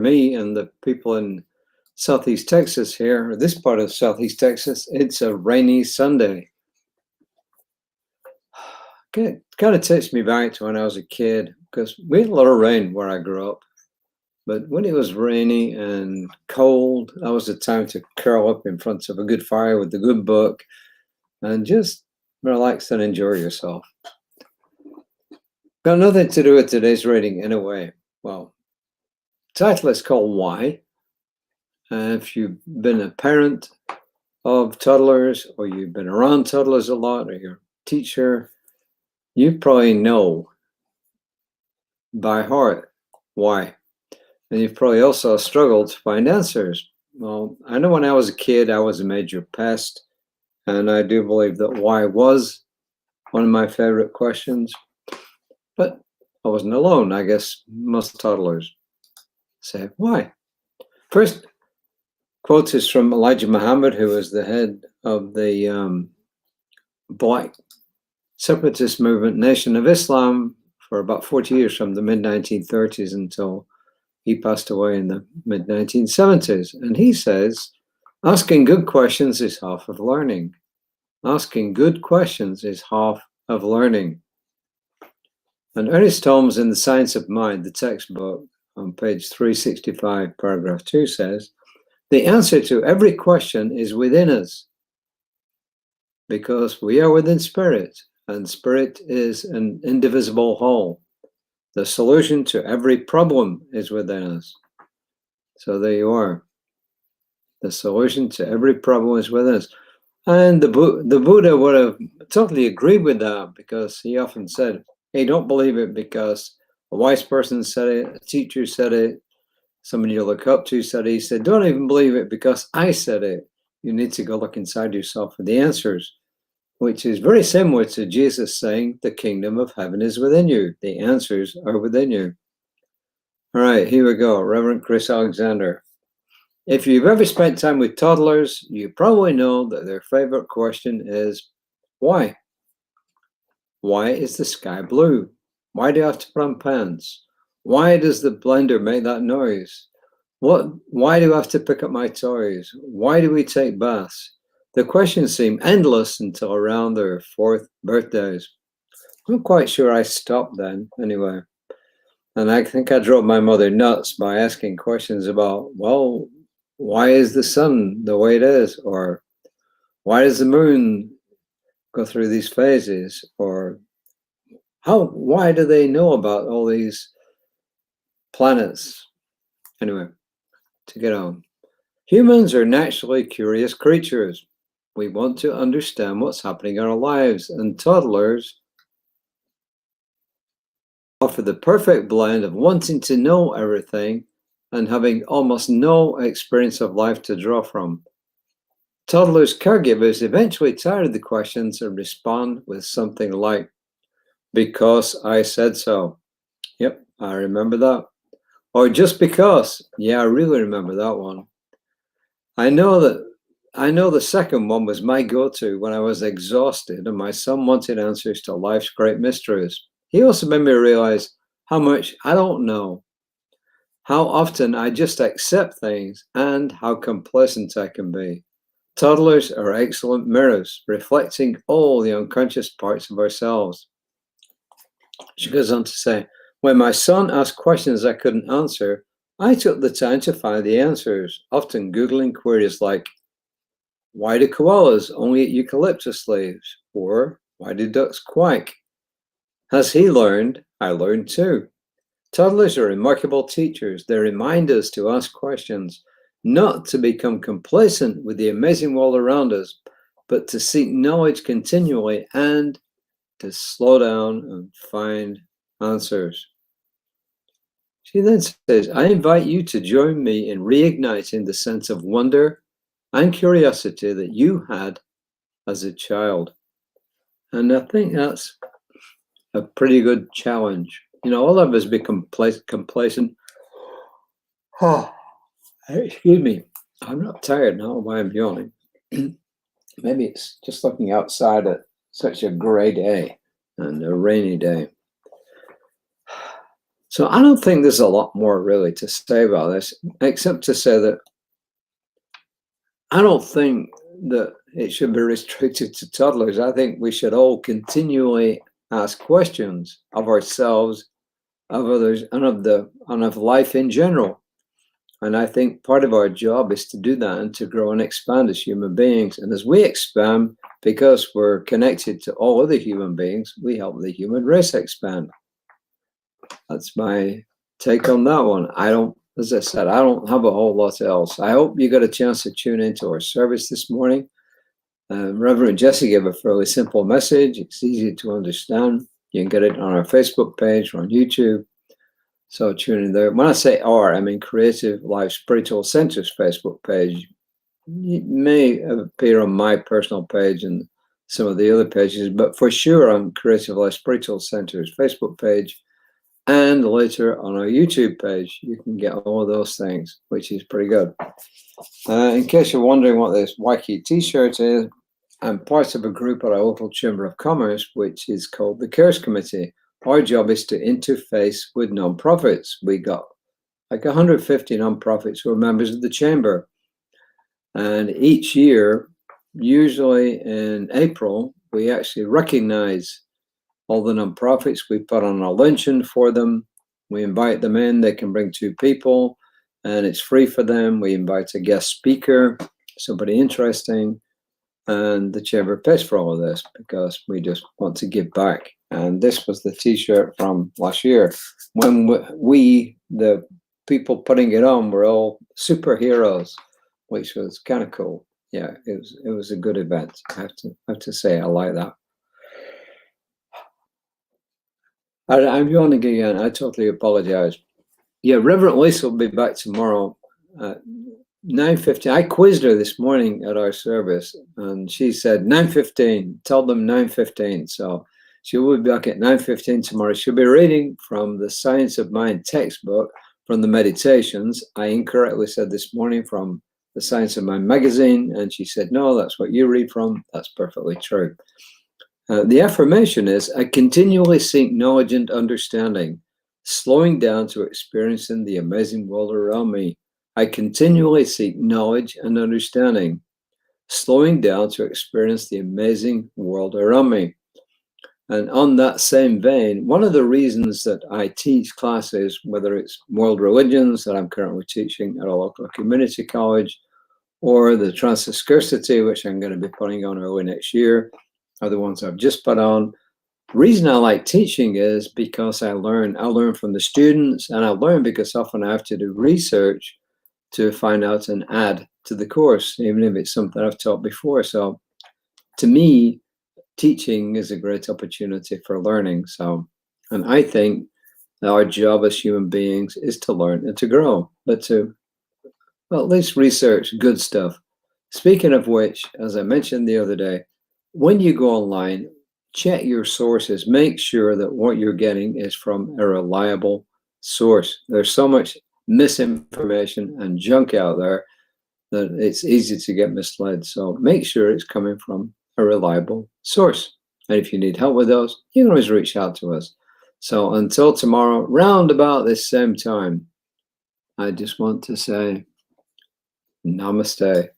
me and the people in Southeast Texas here, or this part of Southeast Texas, it's a rainy Sunday. It kind of takes me back to when I was a kid, because we had a lot of rain where I grew up. But when it was rainy and cold, that was the time to curl up in front of a good fire with a good book and just relax and enjoy yourself. Got nothing to do with today's reading in a way. Well, the title is called Why. If you've been a parent of toddlers, or you've been around toddlers a lot, or you're a teacher, you probably know by heart why. And you've probably also struggled to find answers. Well, I know when I was a kid, I was a major pest, and I do believe that why was one of my favorite questions. But I wasn't alone. I guess most toddlers say, why? First quote is from Elijah Muhammad, who was the head of the black separatist movement, Nation of Islam, for about 40 years, from the mid-1930s until he passed away in the mid-1970s. And he says, asking good questions is half of learning. Asking good questions is half of learning. And Ernest Holmes in The Science of Mind, the textbook, on page 365, paragraph 2 says, the answer to every question is within us, because we are within spirit, and spirit is an indivisible whole. The solution to every problem is within us. So there you are. The solution to every problem is within us. And the Buddha would have totally agreed with that, because he often said, hey, don't believe it because a wise person said it, a teacher said it, somebody you look up to said it. He said, don't even believe it because I said it. You need to go look inside yourself for the answers, which is very similar to Jesus saying, the kingdom of heaven is within you. The answers are within you. All right, here we go. Reverend Chris Alexander. If you've ever spent time with toddlers, you probably know that their favorite question is, why? Why is the sky blue? Why do you have to put on pants? Why does the blender make that noise? Why do I have to pick up my toys? Why do we take baths? The questions seem endless until around their 4th birthdays. I'm quite sure I stopped then, anyway. And I think I drove my mother nuts by asking questions about, well, why is the sun the way it is? Or why does the moon go through these phases? Or why do they know about all these planets? Anyway, to get on. Humans are naturally curious creatures. We want to understand what's happening in our lives, and toddlers offer the perfect blend of wanting to know everything and having almost no experience of life to draw from. Toddlers' caregivers eventually tire of the questions and respond with something like, because I said so. Yep, I remember that. Or just because. Yeah, I really remember that one. I know the second one was my go-to when I was exhausted and my son wanted answers to life's great mysteries. He also made me realize how much I don't know, how often I just accept things, and how complacent I can be. Toddlers are excellent mirrors, reflecting all the unconscious parts of ourselves. She goes on to say, when my son asked questions I couldn't answer, I took the time to find the answers, often Googling queries like, why do koalas only eat eucalyptus leaves? Or why do ducks quack? As he learned, I learned too. Toddlers are remarkable teachers. They remind us to ask questions, not to become complacent with the amazing world around us, but to seek knowledge continually and to slow down and find answers. She then says, I invite you to join me in reigniting the sense of wonder and curiosity that you had as a child. And I think that's a pretty good challenge. You know, all of us become complacent. Oh, excuse me. I'm not tired now. Why I'm yawning. Maybe it's just looking outside at such a gray day and a rainy day. So I don't think there's a lot more really to say about this, except to say that I don't think that it should be restricted to toddlers. I think we should all continually ask questions of ourselves, of others, and of life in general. And I think part of our job is to do that and to grow and expand as human beings. And as we expand, because we're connected to all other human beings, we help the human race expand. That's my take on that one. As I said, I don't have a whole lot else. I hope you got a chance to tune into our service this morning. Reverend Jesse gave a fairly simple message. It's easy to understand. You can get it on our Facebook page or on YouTube. So tune in there. When I say our, I mean Creative Life Spiritual Center's Facebook page. It may appear on my personal page and some of the other pages, but for sure on Creative Life Spiritual Center's Facebook page, and later on our YouTube page. You can get all of those things, which is pretty good. In case you're wondering what this wacky t-shirt is, I'm part of a group at our local Chamber of Commerce, which is called the CARES Committee. Our job is to interface with nonprofits. We got like 150 nonprofits who are members of the Chamber. And each year, usually in April, we actually recognize all the nonprofits. We put on a luncheon for them. We invite them in. They can bring 2 people, and it's free for them. We invite a guest speaker, somebody interesting, and the Chamber pays for all of this because we just want to give back. And this was the t-shirt from last year when we, the people putting it on, were all superheroes, which was kind of cool. Yeah, it was a good event. I have to say I like that. I'm yawning again. I totally apologize. Yeah, Reverend Lisa will be back tomorrow at 9:15. I quizzed her this morning at our service, and she said 9:15. Tell them 9:15. So she will be back at 9:15 tomorrow. She'll be reading from the Science of Mind textbook from the Meditations. I incorrectly said this morning from the Science of Mind magazine, and she said, no, that's what you read from. That's perfectly true. The affirmation is, I continually seek knowledge and understanding, slowing down to experiencing the amazing world around me. I continually seek knowledge and understanding, slowing down to experience the amazing world around me. And on that same vein, one of the reasons that I teach classes, whether it's world religions that I'm currently teaching at a local community college, or the Trans-Scarcity, which I'm going to be putting on early next year, are the ones I've just put on. The reason I like teaching is because I learn from the students, and I learn because often I have to do research to find out and add to the course, even if it's something I've taught before. So to me, teaching is a great opportunity for learning. So, and I think that our job as human beings is to learn and to grow, but to, well, at least research good stuff. Speaking of which, as I mentioned the other day, when you go online, check your sources. Make sure that what you're getting is from a reliable source. There's so much misinformation and junk out there that it's easy to get misled. So make sure it's coming from a reliable source. And if you need help with those, you can always reach out to us. So until tomorrow, round about this same time, I just want to say namaste.